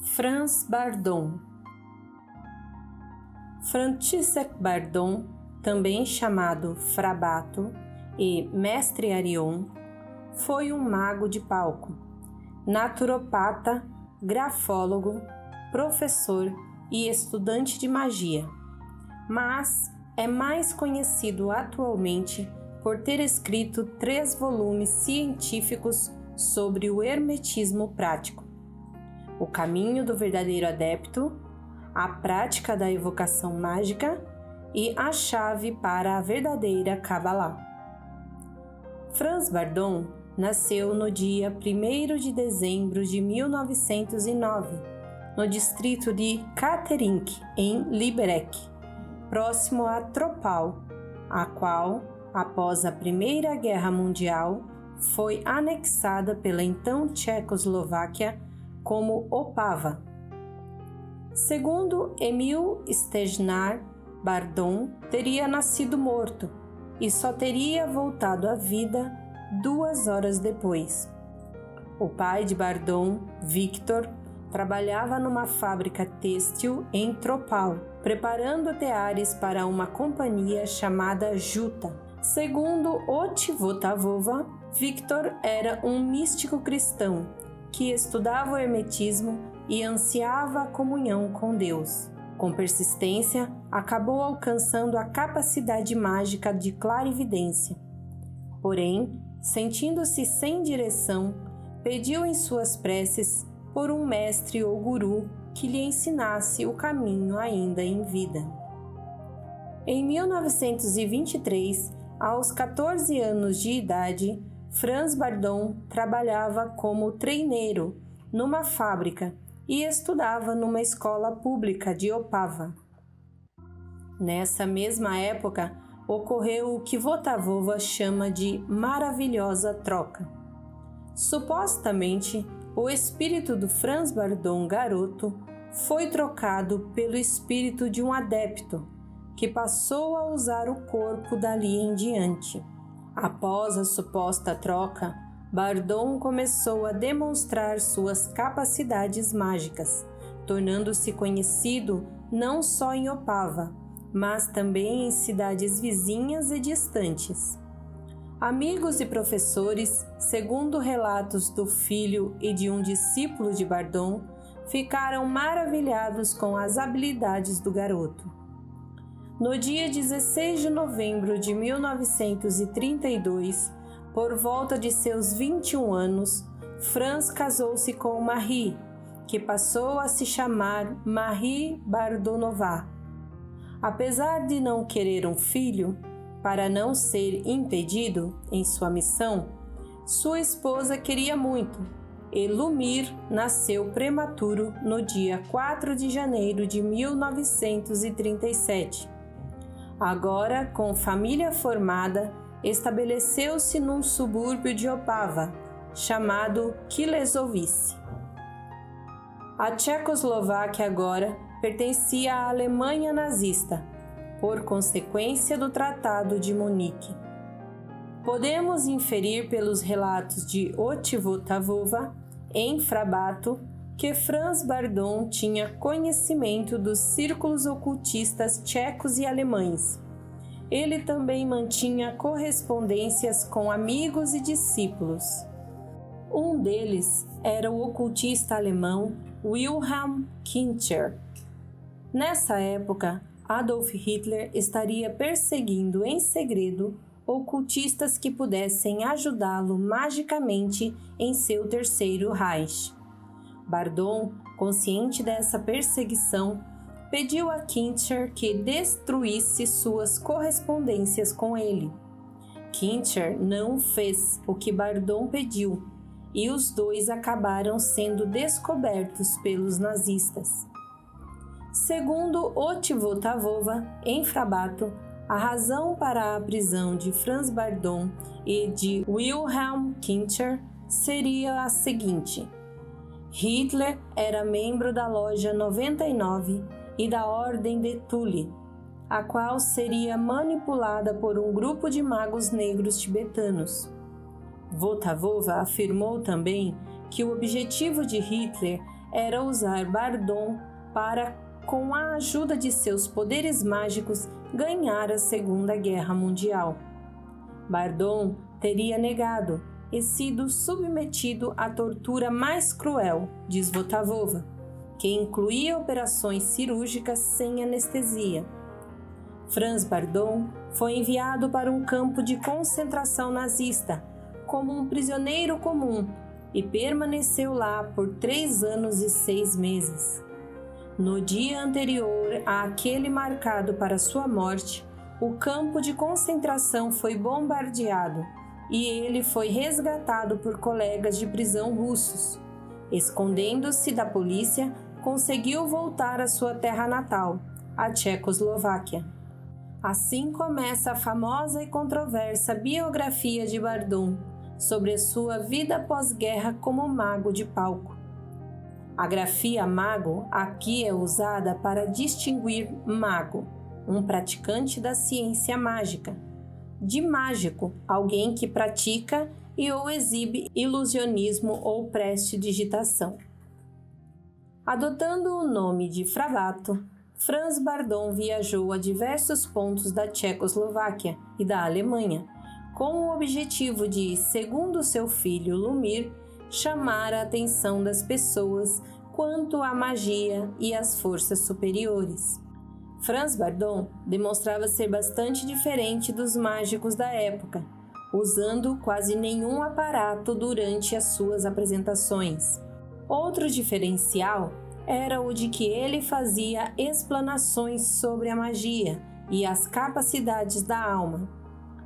Franz Bardon. Franciszek Bardon, também chamado Frabato e Mestre Arion, foi um mago de palco, naturopata, grafólogo, professor e estudante de magia, mas é mais conhecido atualmente por ter escrito 3 volumes científicos sobre o hermetismo prático, o caminho do verdadeiro adepto, a prática da evocação mágica e a chave para a verdadeira Kabbalah. Franz Bardon nasceu no dia 1º de dezembro de 1909, no distrito de Caterinck, em Liberec, próximo a Troppau, a qual, após a Primeira Guerra Mundial, foi anexada pela então Tchecoslováquia como Opava. Segundo Emil Stejnar, Bardon teria nascido morto e só teria voltado à vida 2 horas depois. O pai de Bardon, Victor, trabalhava numa fábrica têxtil em Troppau, preparando teares para uma companhia chamada Juta. Segundo Otivotavova, Victor era um místico cristão que estudava o hermetismo e ansiava a comunhão com Deus. Com persistência, acabou alcançando a capacidade mágica de clarividência. Porém, sentindo-se sem direção, pediu em suas preces por um mestre ou guru que lhe ensinasse o caminho ainda em vida. Em 1923, aos 14 anos de idade, Franz Bardon trabalhava como treineiro numa fábrica e estudava numa escola pública de Opava. Nessa mesma época, ocorreu o que Votavova chama de maravilhosa troca. Supostamente, o espírito do Franz Bardon garoto foi trocado pelo espírito de um adepto, que passou a usar o corpo dali em diante. Após a suposta troca, Bardon começou a demonstrar suas capacidades mágicas, tornando-se conhecido não só em Opava, mas também em cidades vizinhas e distantes. Amigos e professores, segundo relatos do filho e de um discípulo de Bardon, ficaram maravilhados com as habilidades do garoto. No dia 16 de novembro de 1932, por volta de seus 21 anos, Franz casou-se com Marie, que passou a se chamar Marie Bardonova. Apesar de não querer um filho, para não ser impedido em sua missão, sua esposa queria muito, e Lumir nasceu prematuro no dia 4 de janeiro de 1937. Agora, com família formada, estabeleceu-se num subúrbio de Opava, chamado Kilezovice. A Tchecoslováquia agora pertencia à Alemanha nazista, por consequência do Tratado de Munique. Podemos inferir pelos relatos de Otivotavova, em Frabato, que Franz Bardon tinha conhecimento dos círculos ocultistas tchecos e alemães. Ele também mantinha correspondências com amigos e discípulos. Um deles era o ocultista alemão Wilhelm Kincher. Nessa época, Adolf Hitler estaria perseguindo em segredo ocultistas que pudessem ajudá-lo magicamente em seu terceiro Reich. Bardon, consciente dessa perseguição, pediu a Kincher que destruísse suas correspondências com ele. Kincher não fez o que Bardon pediu e os dois acabaram sendo descobertos pelos nazistas. Segundo Otivotavova, em Frabato, a razão para a prisão de Franz Bardon e de Wilhelm Kincher seria a seguinte: Hitler era membro da Loja 99 e da Ordem de Thule, a qual seria manipulada por um grupo de magos negros tibetanos. Votavova afirmou também que o objetivo de Hitler era usar Bardon para, com a ajuda de seus poderes mágicos, ganhar a Segunda Guerra Mundial. Bardon teria negado e sido submetido à tortura mais cruel, diz Votavova, que incluía operações cirúrgicas sem anestesia. Franz Bardon foi enviado para um campo de concentração nazista como um prisioneiro comum e permaneceu lá por 3 anos e 6 meses. No dia anterior àquele marcado para sua morte, o campo de concentração foi bombardeado e ele foi resgatado por colegas de prisão russos. Escondendo-se da polícia, conseguiu voltar à sua terra natal, a Tchecoslováquia. Assim começa a famosa e controversa biografia de Bardon sobre a sua vida pós-guerra como mago de palco. A grafia mago aqui é usada para distinguir mago, um praticante da ciência mágica, de mágico, alguém que pratica e ou exibe ilusionismo ou prestidigitação. Adotando o nome de Fravato, Franz Bardon viajou a diversos pontos da Tchecoslováquia e da Alemanha, com o objetivo de, segundo seu filho Lumir, chamar a atenção das pessoas quanto à magia e às forças superiores. Franz Bardon demonstrava ser bastante diferente dos mágicos da época, usando quase nenhum aparato durante as suas apresentações. Outro diferencial era o de que ele fazia explanações sobre a magia e as capacidades da alma.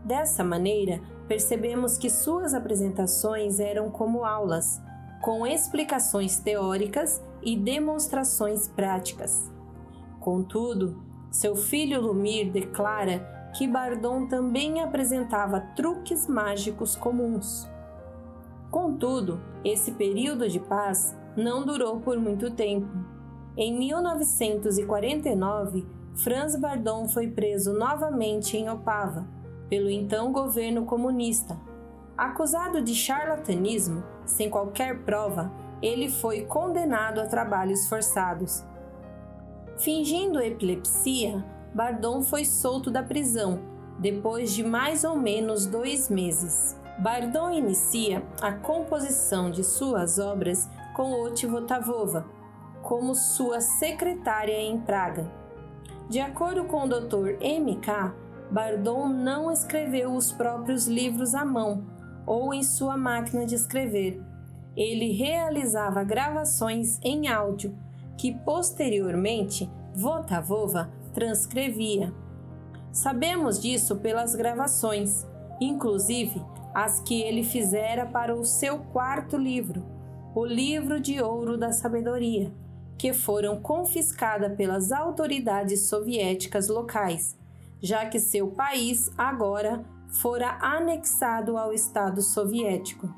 Dessa maneira, percebemos que suas apresentações eram como aulas, com explicações teóricas e demonstrações práticas. Contudo, seu filho Lumir declara que Bardon também apresentava truques mágicos comuns. Contudo, esse período de paz não durou por muito tempo. Em 1949, Franz Bardon foi preso novamente em Opava, pelo então governo comunista. Acusado de charlatanismo, sem qualquer prova, ele foi condenado a trabalhos forçados. Fingindo epilepsia, Bardon foi solto da prisão, depois de mais ou menos 2 meses. Bardon inicia a composição de suas obras com Oti Votavova, como sua secretária em Praga. De acordo com o Dr. M.K., Bardon não escreveu os próprios livros à mão ou em sua máquina de escrever. Ele realizava gravações em áudio, que posteriormente Votavova transcrevia. Sabemos disso pelas gravações, inclusive as que ele fizera para o seu 4º livro, o Livro de Ouro da Sabedoria, que foram confiscadas pelas autoridades soviéticas locais, já que seu país agora fora anexado ao Estado soviético.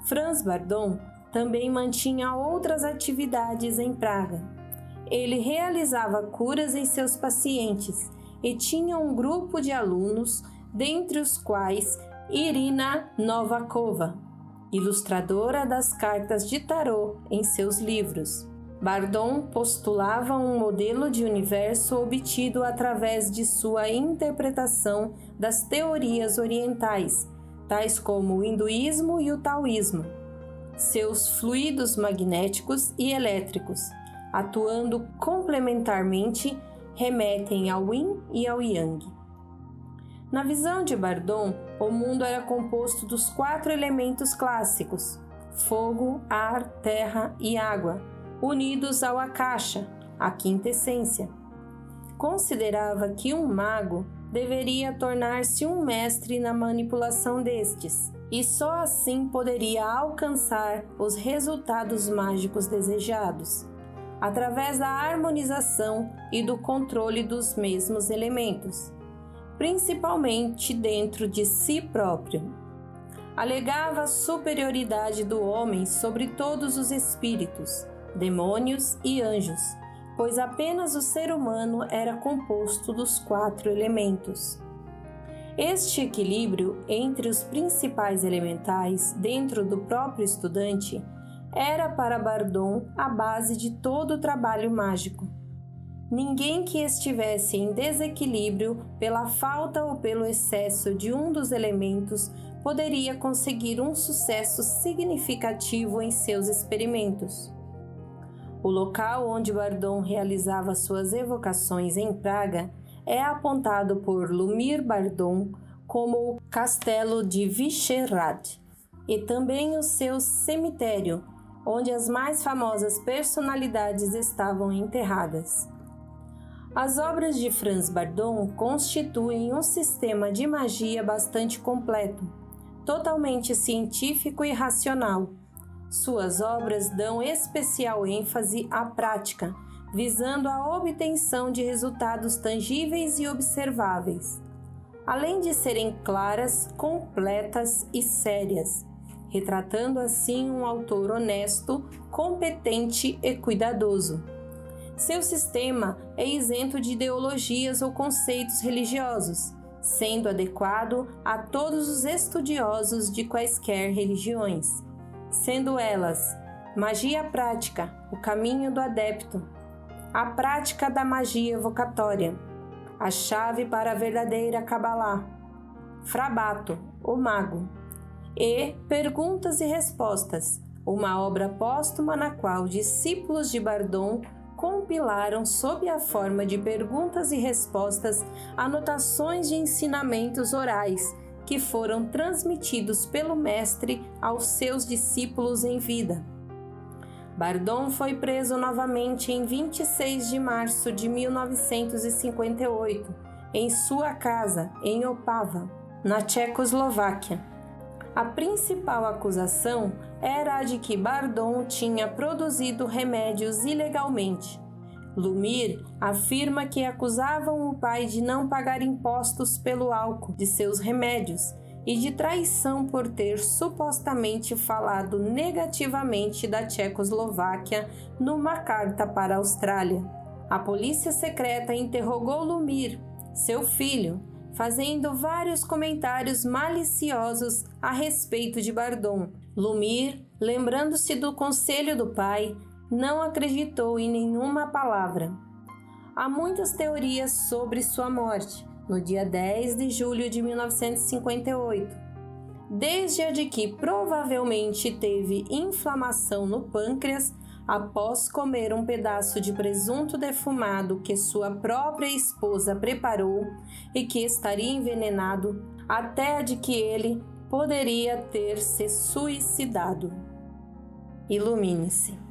Franz Bardon também mantinha outras atividades em Praga. Ele realizava curas em seus pacientes e tinha um grupo de alunos, dentre os quais Irina Novakova, ilustradora das cartas de tarô em seus livros. Bardon postulava um modelo de universo obtido através de sua interpretação das teorias orientais, tais como o hinduísmo e o taoísmo, seus fluidos magnéticos e elétricos, atuando complementarmente, remetem ao Yin e ao Yang. Na visão de Bardon, o mundo era composto dos 4 elementos clássicos: fogo, ar, terra e água, unidos ao Akasha, a quinta essência. Considerava que um mago deveria tornar-se um mestre na manipulação destes, e só assim poderia alcançar os resultados mágicos desejados, através da harmonização e do controle dos mesmos elementos, principalmente dentro de si próprio. Alegava a superioridade do homem sobre todos os espíritos, demônios e anjos, pois apenas o ser humano era composto dos 4 elementos. Este equilíbrio entre os principais elementais dentro do próprio estudante era para Bardon a base de todo o trabalho mágico. Ninguém que estivesse em desequilíbrio pela falta ou pelo excesso de um dos elementos poderia conseguir um sucesso significativo em seus experimentos. O local onde Bardon realizava suas evocações em Praga é apontado por Lumír Bardon como o Castelo de Vyšehrad e também o seu cemitério, onde as mais famosas personalidades estavam enterradas. As obras de Franz Bardon constituem um sistema de magia bastante completo, totalmente científico e racional. Suas obras dão especial ênfase à prática, visando a obtenção de resultados tangíveis e observáveis, além de serem claras, completas e sérias, retratando assim um autor honesto, competente e cuidadoso. Seu sistema é isento de ideologias ou conceitos religiosos, sendo adequado a todos os estudiosos de quaisquer religiões, sendo elas magia prática, o caminho do adepto, a prática da magia evocatória, a chave para a verdadeira Cabalá, Frabato, o mago, e Perguntas e Respostas, uma obra póstuma na qual discípulos de Bardon compilaram sob a forma de perguntas e respostas anotações de ensinamentos orais que foram transmitidos pelo mestre aos seus discípulos em vida. Bardon foi preso novamente em 26 de março de 1958, em sua casa, em Opava, na Tchecoslováquia. A principal acusação era a de que Bardon tinha produzido remédios ilegalmente. Lumír afirma que acusavam o pai de não pagar impostos pelo álcool de seus remédios e de traição por ter supostamente falado negativamente da Tchecoslováquia numa carta para a Austrália. A polícia secreta interrogou Lumír, seu filho, fazendo vários comentários maliciosos a respeito de Bardon. Lumír, lembrando-se do conselho do pai, não acreditou em nenhuma palavra. Há muitas teorias sobre sua morte, no dia 10 de julho de 1958, desde a de que provavelmente teve inflamação no pâncreas após comer um pedaço de presunto defumado que sua própria esposa preparou e que estaria envenenado, até a de que ele poderia ter se suicidado. Ilumine-se.